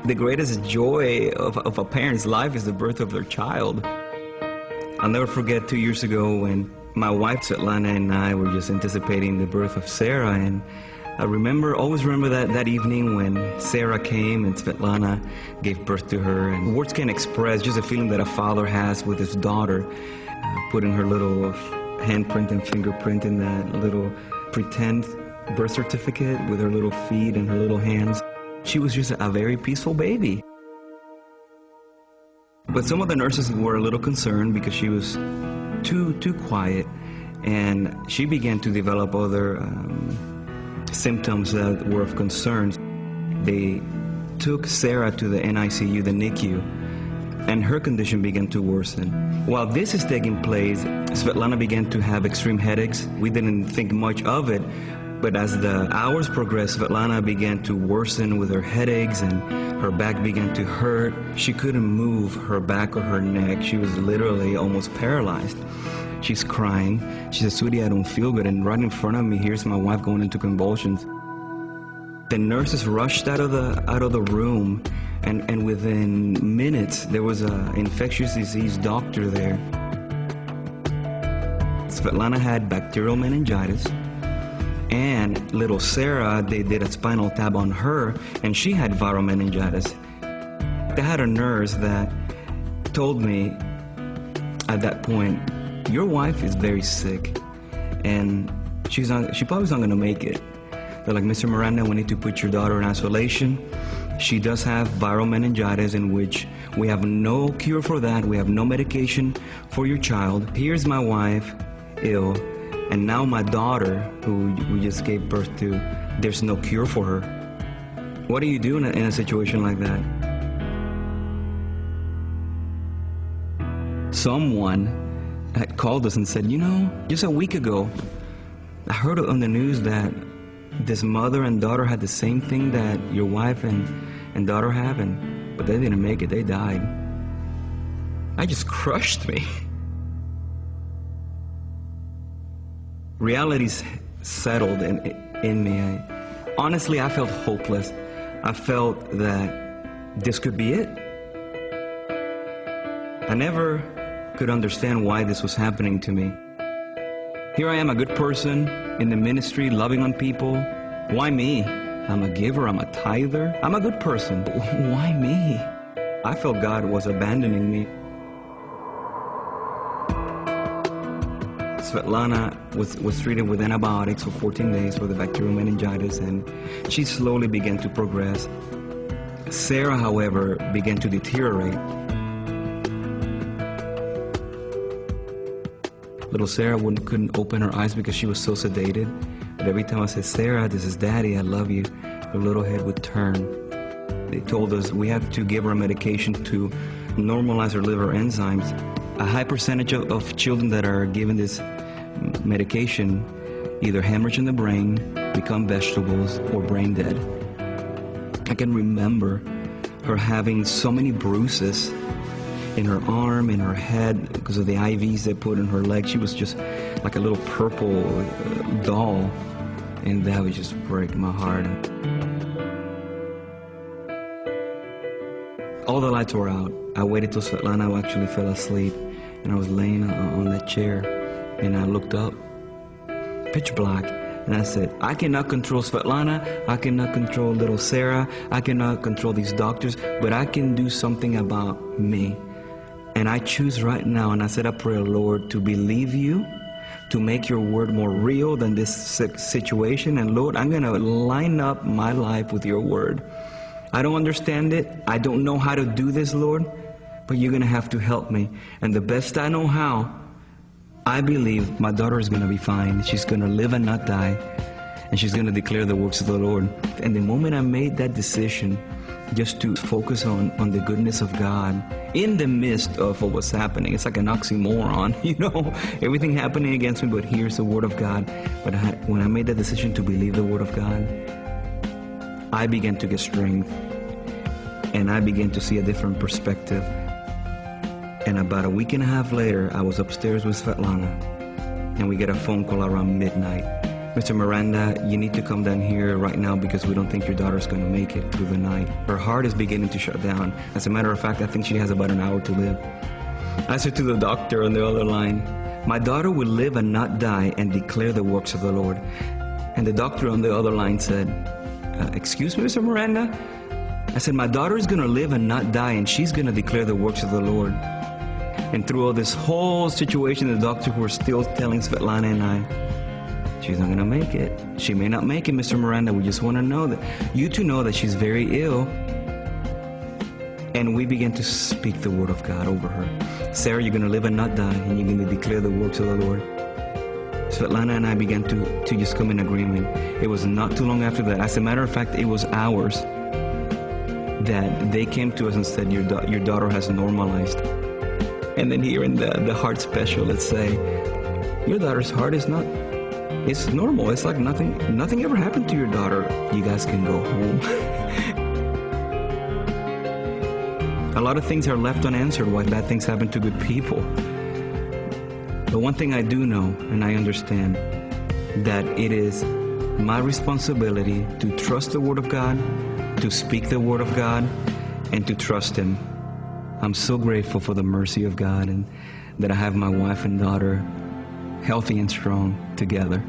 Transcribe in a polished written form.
The greatest joy of a parent's life is the birth of their child. I'll never forget 2 years ago when my wife Svetlana and I were just anticipating the birth of Sarah, and I always remember that evening when Sarah came and Svetlana gave birth to her, and words can't express just a feeling that a father has with his daughter, putting her little handprint and fingerprint in that little pretend birth certificate with her little feet and her little hands. She was just a very peaceful baby. But some of the nurses were a little concerned because she was too quiet, and she began to develop other symptoms that were of concern. They took Sarah to the NICU, the NICU, and her condition began to worsen. While this is taking place, Svetlana began to have extreme headaches. We didn't think much of it, but as the hours progressed, Svetlana began to worsen with her headaches, and her back began to hurt. She couldn't move her back or her neck. She was literally almost paralyzed. She's crying. She says, "Sweetie, I don't feel good." And right in front of me, here's my wife going into convulsions. The nurses rushed out of the room, and within minutes, there was an infectious disease doctor there. Svetlana had bacterial meningitis, and little Sarah, they did a spinal tap on her, and she had viral meningitis. They had a nurse that told me at that point, "Your wife is very sick, and she probably's not going to make it." They're like, "Mr. Miranda, we need to put your daughter in isolation. She does have viral meningitis, in which we have no cure for that. We have no medication for your child. Here's my wife, ill, and now my daughter, who we just gave birth to, there's no cure for her." What do you do in a situation like that? Someone had called us and said, "You know, just a week ago, I heard on the news that this mother and daughter had the same thing that your wife and daughter have, but they didn't make it, they died." That just crushed me. Reality's settled in me. Honestly, I felt hopeless. I felt that this could be it. I never could understand why this was happening to me. Here I am, a good person in the ministry, loving on people. Why me? I'm a giver, I'm a tither, I'm a good person. Why me? I felt God was abandoning me. Svetlana was treated with antibiotics for 14 days for the bacterial meningitis, and she slowly began to progress. Sarah, however, began to deteriorate. Little Sarah couldn't open her eyes because she was so sedated. But every time I said, "Sarah, this is Daddy, I love you," her little head would turn. They told us we have to give her medication to normalize her liver enzymes. A high percentage of children that are given this medication either hemorrhage in the brain, become vegetables, or brain dead. I can remember her having so many bruises in her arm, in her head, because of the IVs they put in her leg. She was just like a little purple doll, and that would just break my heart. All the lights were out. I waited till Svetlana actually fell asleep, and I was laying on that chair, and I looked up, pitch black, and I said, "I cannot control Svetlana, I cannot control little Sarah, I cannot control these doctors, but I can do something about me. And I choose right now," and I said, "I pray, Lord, to believe you, to make your word more real than this situation. And Lord, I'm going to line up my life with your word. I don't understand it. I don't know how to do this, Lord, but you're going to have to help me. And the best I know how, I believe my daughter is going to be fine. She's going to live and not die, and she's going to declare the works of the Lord." And the moment I made that decision, just to focus on the goodness of God in the midst of what was happening. It's like an oxymoron, you know, everything happening against me, but here's the Word of God. But when I made that decision to believe the Word of God, I began to get strength, and I began to see a different perspective. And about a week and a half later, I was upstairs with Svetlana, and we get a phone call around midnight. Mr. Miranda, you need to come down here right now because we don't think your daughter's going to make it through the night. Her heart is beginning to shut down. As a matter of fact, I think she has about an hour to live. I said to the doctor on the other line, my daughter will live and not die and declare the works of the Lord. And the doctor on the other line said, excuse me, Mr. Miranda? I said, my daughter is going to live and not die, and she's going to declare the works of the Lord. And through all this whole situation, the doctor was still telling Svetlana and I, she's not going to make it. She may not make it, Mr. Miranda. We just want to know that you to know that she's very ill. And we began to speak the word of God over her. Sarah, you're going to live and not die, and you're going to declare the works of the Lord. Svetlana and I began to just come in agreement. It was not too long after that. As a matter of fact, it was hours that they came to us and said, your daughter has normalized. And then here in the heart special, let's say, your daughter's heart is not, it's normal. It's like nothing ever happened to your daughter. You guys can go home. A lot of things are left unanswered why bad things happen to good people. But one thing I do know, and I understand, that it is my responsibility to trust the Word of God, to speak the Word of God, and to trust Him. I'm so grateful for the mercy of God and that I have my wife and daughter healthy and strong together.